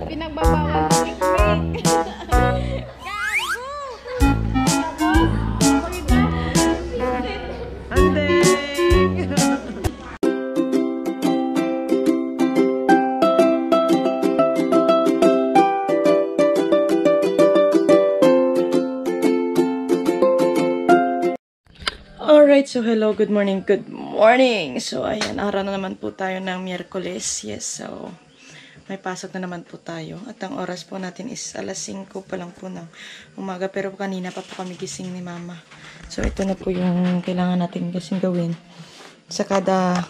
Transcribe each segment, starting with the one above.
Pinagbabawal picnic. Alright, so hello, good morning, good morning! So, ayan, araw na naman po tayo ng Miyerkules. Yes, so, may pasok na naman po tayo. At ang oras po natin is alas 5 pa lang po ng umaga. Pero kanina pa po kami gising ni Mama. So, ito na po yung kailangan natin kasing gawin sa kada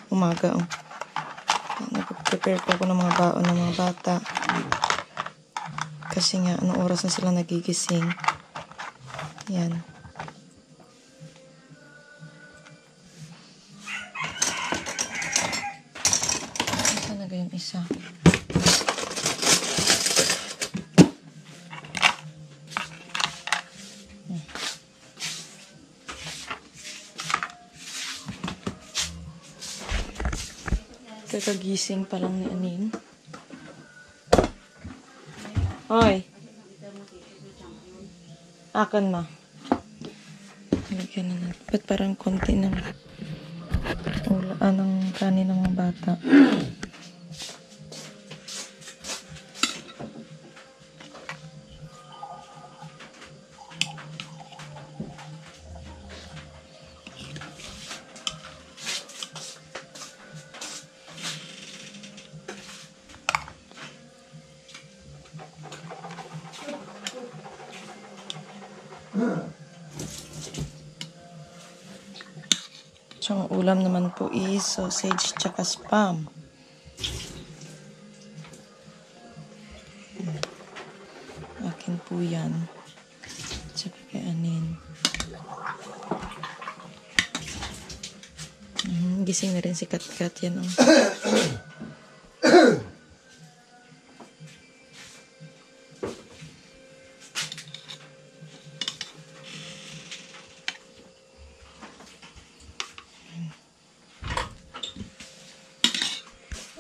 umaga. Oh. Nag-prepare po ako ng mga baon ng mga bata. Kasi nga, anong oras na sila nagigising. Yan. Yung isa. Kakagising pa lang ni Anin. Hoy. Akan ma. Lagyan na natin. Ba't parang konti ng ng kanin ng mga bata? So, ang ulam naman po is sausage tsaka spam. Akin po yan. Tsaka kay Anin. Gising na rin si Kat-Kat yan. Oh.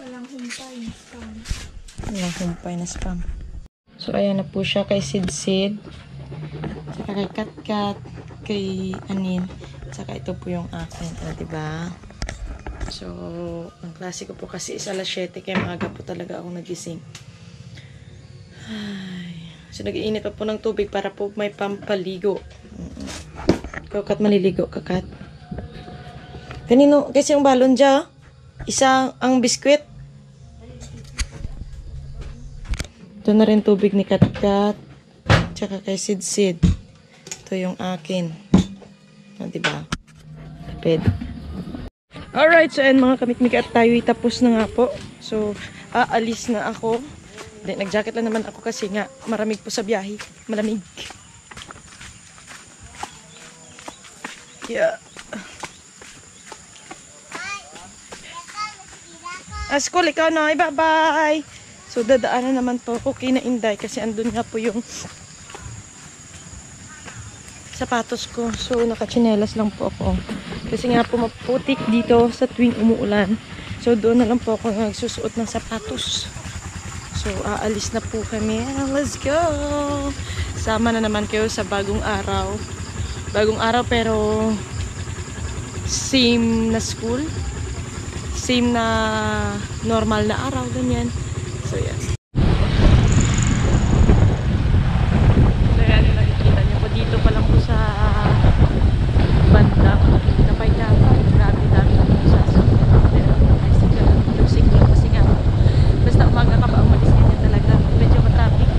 Walang humpay na spam. So, ayan na po siya kay Sid-Sid. Saka kay Kat-Kat. Kay Anin. Saka ito po yung akin. Diba? So, ang klase ko po kasi is alas 7. Kaya maaga po talaga ako nagising. Ay. So, nag-iinit pa po ng tubig para po may pampaligo. Kat, maliligo ka, Kat. Kanino? Kasi yung balon dyan. Isa ang biskwit. Ito na rin tubig ni Kat-Kat. Tsaka kay Sid-Sid. Ito yung akin. Diba? Tapid. Alright, so ayan mga kamikmik at tayo'y tapos na nga po. So, aalis na ako. Nag-jacket lang naman ako kasi nga maramig po sa biyahe. Malamig. Yeah. School, ikaw na. Bye-bye! So, dadaanan naman po ako kay na Inday kasi andun nga po yung sapatos ko. So, nakachinelas lang po ako. Kasi nga po maputik dito sa tuwing umuulan. So, doon na lang po ako nagsusuot ng sapatos. So, aalis na po kami. Let's go! Sama na naman kayo sa bagong araw. Bagong araw pero same na school. Same na normal na araw. Ganyan. So, yan. So, yan yung nakikita niyo po. Dito pa lang po sa banda. Kapay-kapay. Grabe-dami na po sa pero ay sigaw. Yung sigaw kasi nga. Basta umaga ka pa umalis ganyan talaga. Medyo matapik.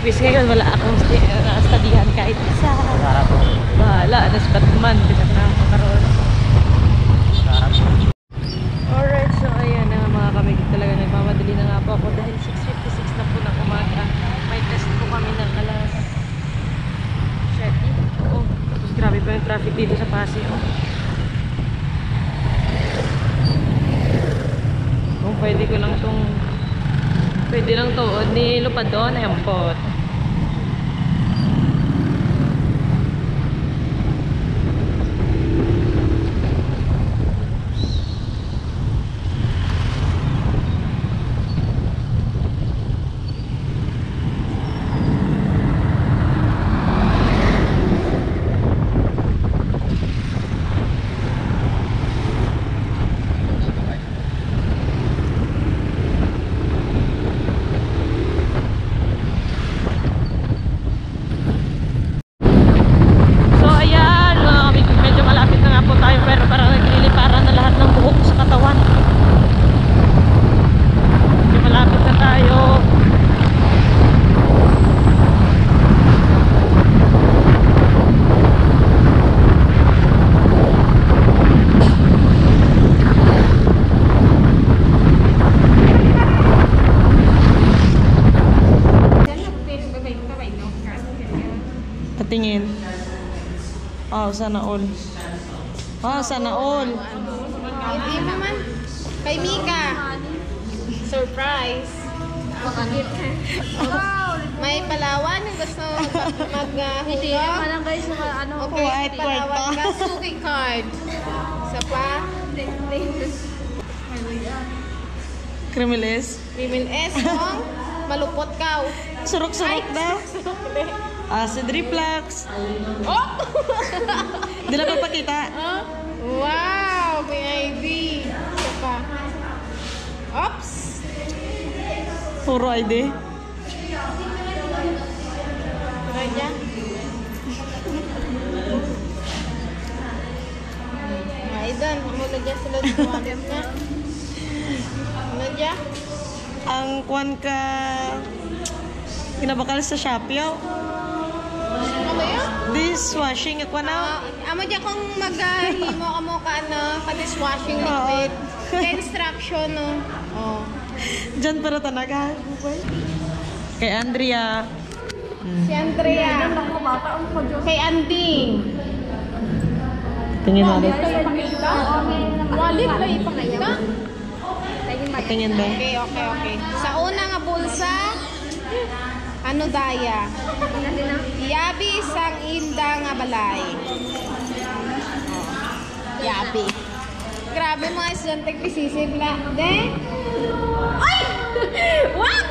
quiz ngayon. Wala akong studyhan kahit isa. Bahala. Anas Batman. Bitak na ako karoon. Alright, so ayan na mga kami. Talaga nagmamadali na nga po ako dahil 6:56 na po ng umaga. May test po kami ng alas 7. Oo. Tapos grabe pa yung traffic dito sa Pasig. Kung pwede ko lang tong pwede lang to nilupad doon. Ayan po. Patingin. Oh, sana all. Oh, sana all. Hindi naman. Kay Mika. Surprise. May Palawan yung gusto mag-hulog. Hindi, parang guys, ano, Okay, White Palawan card ka. Suki card. Isa pa. Krimiles. Rimin S. Kung malupot ka. Surok-surok na. Si Driplax. Oh! Di na papakita. Wow! PIB. Isa pa. Oops! Puro ID. Raja. Aidan, mula dyan sila tuwalim na. Ano dyan? Ang kwan ka kinabakal sa Shopee. Ano yun? Dishwashing ako na. Amo dyan kung maghahimo ka mo ka ka dishwashing liquid. Kaya instruction, no? Oh. Diyan para talaga. Kay Andrea. Si Andrea. Kay Anding. Tingin mo. Wallet ba ipakita? Tingin ba? Okay. Sa una nga bulsa, ano daya? Yabi isang inda nga balay. Yabi. Grabe mga estudyante pisisig la. De? Ay! What?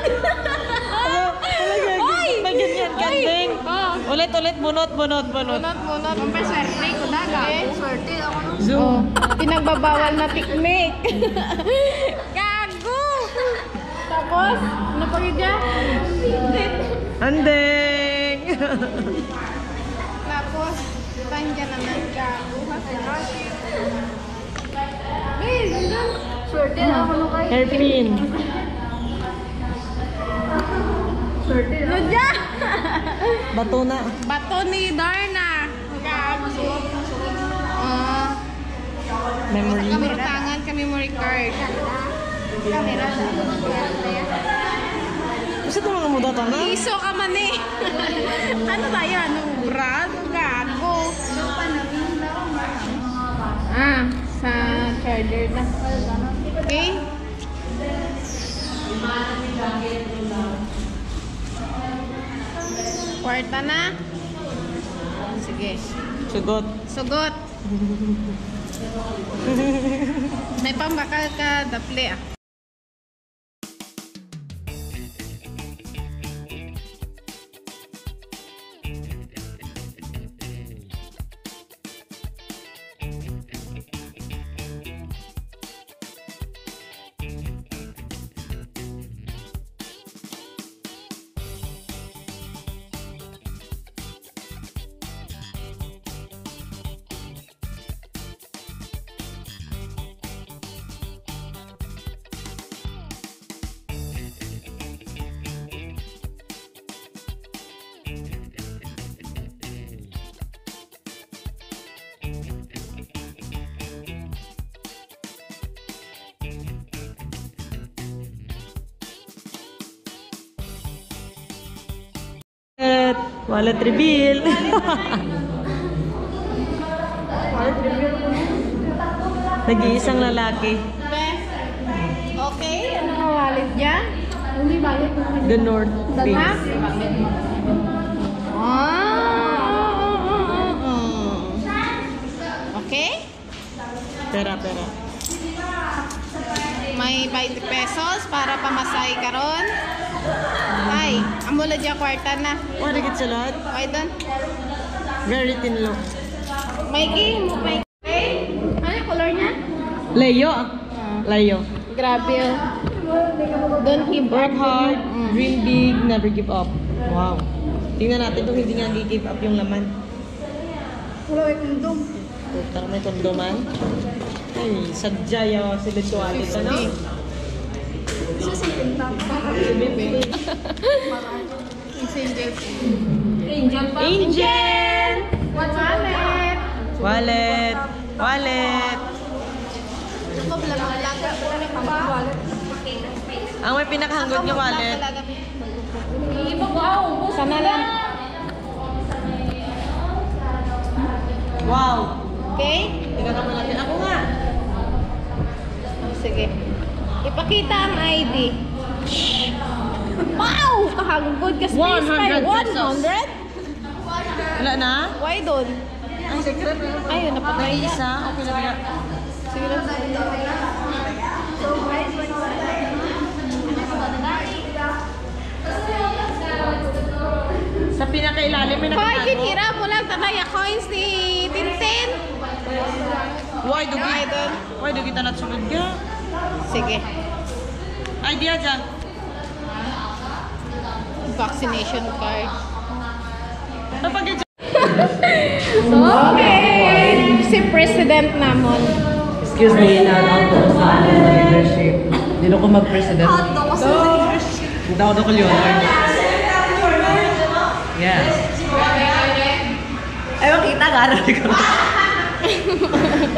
Ay! May ganyan, ganding. Oh. Ulit, bunot. Munot. Ang paswerte ko daga. Swerte ako nung Zoom. Pinagbabawal na picnic. Gago! Tapos, ano pa yun dyan? Andeng! Tapos, tandyan naman gago. Hey, ganda. swerte ako nung kayo. Hairpin. Swerte Ano dyan? Bato na. Bato ni Darna. Gago. Memory. Kamutangan ka memory card. Camera. Gusto ito mga mudata na? Iso ka man eh. Ano tayo? Ano? Brad? Gago. Sa charger na. Okay? Kwarta na? Sige. Sugot. Sugot. May pambakal ka daple ah. Wallet reveal. Nag-iisang lalaki. Okay, ano nga wallet niya? Hindi balik. The North Ha? Face. Okay? Pera. May 20 pesos para pamasahe karon. Ay, amula dyan kwarta na. Wala git sa lahat. Why doon? Very thin look. Mikey, ano yung color niya? Leo. Leo. Grabe oh. Don't give Work up. hard, dream big, never give up. Wow. Tingnan natin kung hindi nga give up yung laman. Wala may kundom. Putar may kondoman. Ay, sadya yung silitualit, ano? Susipin na. Angel pa. Angel! What's wallet? Wallet. Wallet. Ang may pinakahanggot ng wallet. Sana lang. Wow. Okay? Tingnan naman natin. Ako nga. Sige. Ipakita ang ID. Wow! Kahangod ka space 100 pesos. 100? Wala na? Why doon? Ang secret. Ayun, napatay May niya. isa. Okay na ba? Sige lang. Sa pinakailalim may Hoy, nakatago. kinhira mo lang tataya coins ni Tintin. Why do Why doon? Why do kita natsulod ka? Sige. Idea dyan. Vaccination card. Napag Okay. Si President namon. Excuse me, na-announce ko sa leadership. Dito ko mag-president. Punta ko doon yun. Yes. Ay, makita ka.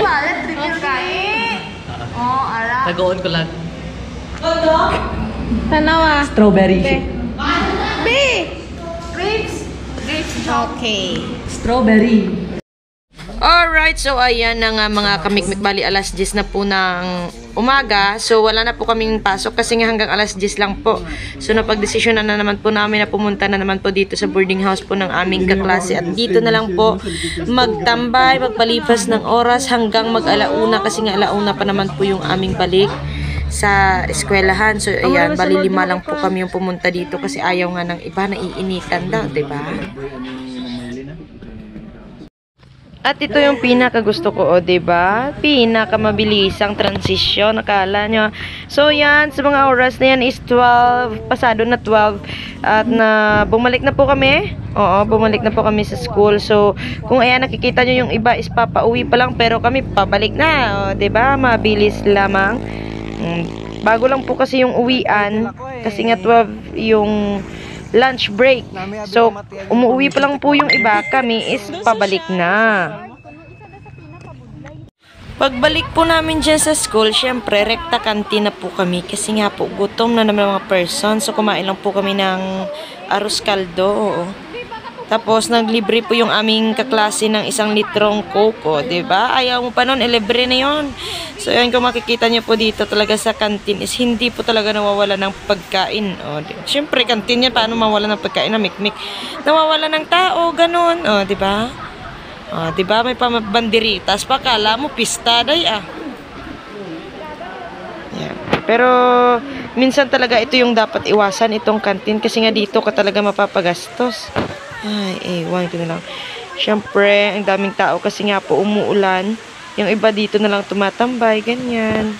Wallet reveal Oh, ala. Tagoon ko lang. Tanawa. Strawberry. B. Grapes. Okay. Strawberry. Alright, so ayan na nga mga kamikmik, bali alas 10 na po ng umaga. So wala na po kaming pasok kasi nga hanggang alas 10 lang po. So napagdesisyon na naman po namin na pumunta na naman po dito sa boarding house po ng aming kaklase. At dito na lang po magtambay, magpalipas ng oras hanggang mag-alauna kasi nga alauna pa naman po yung aming balik sa eskwelahan. So ayan, bali 5 lang po kami yung pumunta dito kasi ayaw nga ng iba na iinitan daw, diba? At ito yung pinaka gusto ko, o diba? Pinaka mabilisang transition, nakala nyo. So yan, sa mga oras na yan is 12, pasado na 12. At na bumalik na po kami. Oo, bumalik na po kami sa school. So kung ayan, nakikita nyo yung iba is papauwi pa lang, pero kami pabalik na, o diba? Mabilis lamang. Bago lang po kasi yung uwian, kasi nga 12 yung lunch break. So, umuwi pa lang po yung iba, kami is pabalik na. Pagbalik po namin dyan sa school, syempre, rekta kantina po kami. Kasi nga po, gutom na naman mga person. So, kumain lang po kami ng arroz caldo. Oo. Tapos, naglibre po yung aming kaklase ng 1 litrong coke. Diba? Ayaw mo pa nun, libre na yun. So, yun, kung makikita nyo po dito talaga sa kantin is hindi po talaga nawawala ng pagkain. Siyempre, kantin yan, paano mawala ng pagkain na mikmik? Nawawala ng tao, ganun. Diba? Diba? May pamabanderitas pa, kala mo, pista, day, Yan. Pero, minsan talaga ito yung dapat iwasan, itong kantin. Kasi nga dito ka talaga mapapagastos. Ay, ewan ko na lang. Siyempre, ang daming tao kasi nga po umuulan. Yung iba dito na lang tumatambay, ganyan.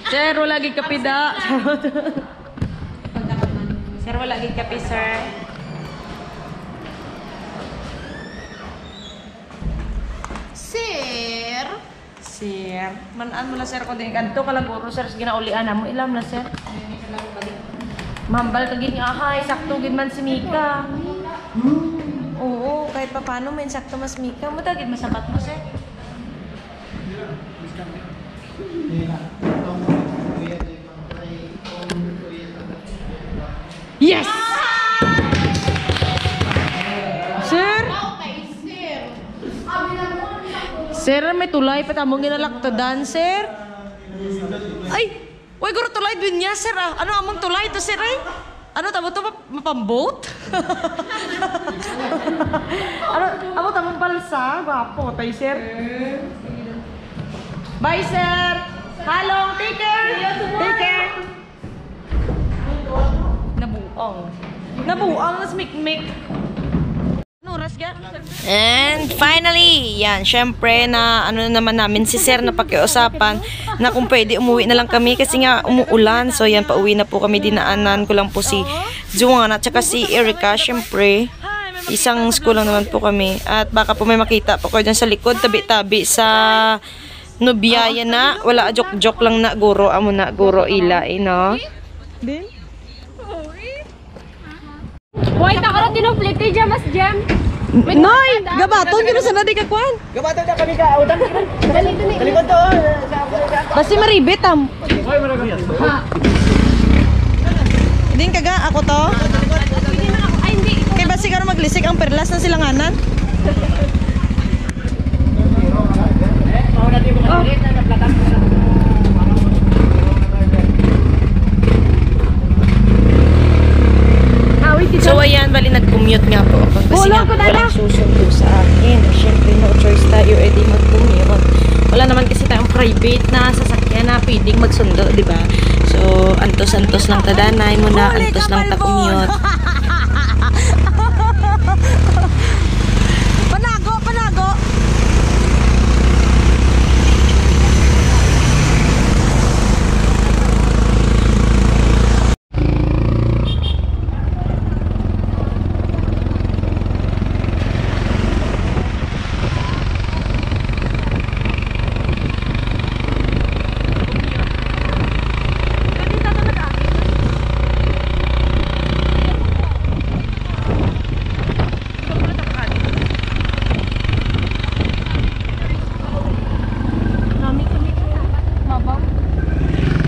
Sir, wala gig kape da. Sir, wala gig kape, sir. Sir. Sir, manan mo na sir ko din. Kanto ka lang guro, sir. Ginaulian mo. Ilam na, sir. Mambal ka gini. Ahay, sakto gid man si Mika. Oo, kahit pa paano may sakto mas Mika. Matagid masabat mo, sir. Yes! Sir, may tulay pa tamong ginalaktadan, sir. Ay! Uy, guro tulay din niya, sir ah. Ano among tulay to, sir ay? Ano tamo to? Mapamboat? Ano? Amo tamong balsa? Gwapo, tay, sir. Bye, sir! Hello, take care! Take care! Nabuang. Nabuang, nas mikmik. And finally, yan, syempre na ano naman namin si sir na pakiusapan na kung pwede umuwi na lang kami kasi nga umuulan. So yan, pauwi na po kami, dinaanan ko lang po si Juana at saka si Erica. Syempre, isang school lang naman po kami at baka po may makita po ko dyan sa likod, tabi-tabi sa Nubiyaya na. Wala, joke-joke lang na guro. Amo na guro ila, no? Din? Wait, ako na tinuplit kay Jamas Jam. Noy! Gabaton, gino sa nadi kakwan? Gabato na kami ka. Udang. Talikod to. Basi maribit, am. Din kaga, ako to? Ay, hindi. Kay basi ka maglisik ang perlas ng silanganan? So ayan, bali nag-commute nga po ako kasi nga walang susundo sa akin. Siyempre no choice tayo, edi mag-commute. Wala naman kasi tayong private na sasakyan na pwedeng magsundo, di ba? So antos-antos lang tadanay mo na, antos lang ta commute. Panago, panago.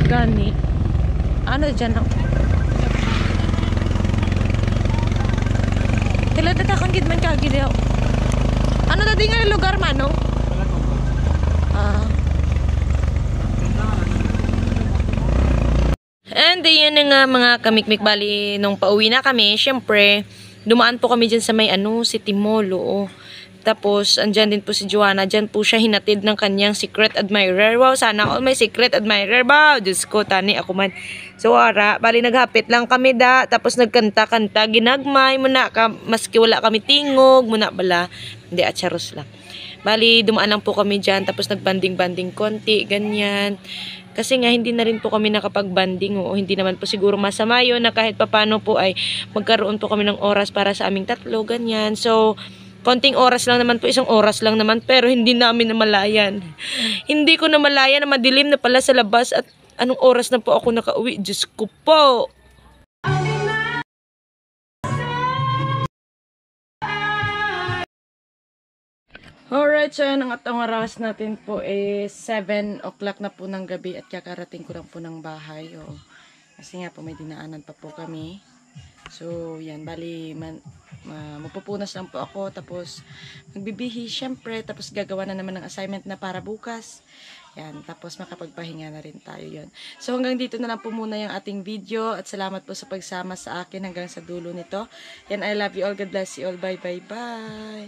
Gani. Ano dyan ako? Tiladata kang gidman kagid ako. Ano na di nga lugar mano? And yun na nga mga kamikmik, bali nung pauwi na kami, syempre dumaan po kami dyan sa may City Mall, oo. Tapos, andyan din po si Juana. Dyan po siya hinatid ng kanyang secret admirer. Wow, sana all may secret admirer ba? Diyos ko, tani ako man. So, ara, bali naghapit lang kami da. Tapos, nagkanta-kanta. Ginagmay muna ka. Maski wala kami tingog. Muna bala. Hindi, atsaros lang. Bali, dumaan lang po kami dyan. Tapos, nagbanding-banding konti. Ganyan. Kasi nga, hindi na rin po kami nakapag-banding. O, hindi naman po siguro masama yun na kahit papano po ay magkaroon po kami ng oras para sa aming tatlo. Ganyan. So, konting oras lang naman po, isang oras lang naman, pero hindi namin namalayan. Hindi ko namalayan na madilim na pala sa labas at anong oras na po ako nakauwi. Diyos ko po! Alright, so yan ang atong oras natin po is 7 o'clock na po ng gabi at kakarating ko lang po ng bahay. O, kasi nga po may dinaanan pa po kami. So, yan, bali, mapupunas lang po ako, tapos magbibihi, syempre, tapos gagawa na naman ng assignment na para bukas. Yan, tapos makapagpahinga na rin tayo yon. So, hanggang dito na lang po muna yung ating video, at salamat po sa pagsama sa akin hanggang sa dulo nito. Yan, I love you all, God bless you all, bye, bye, bye!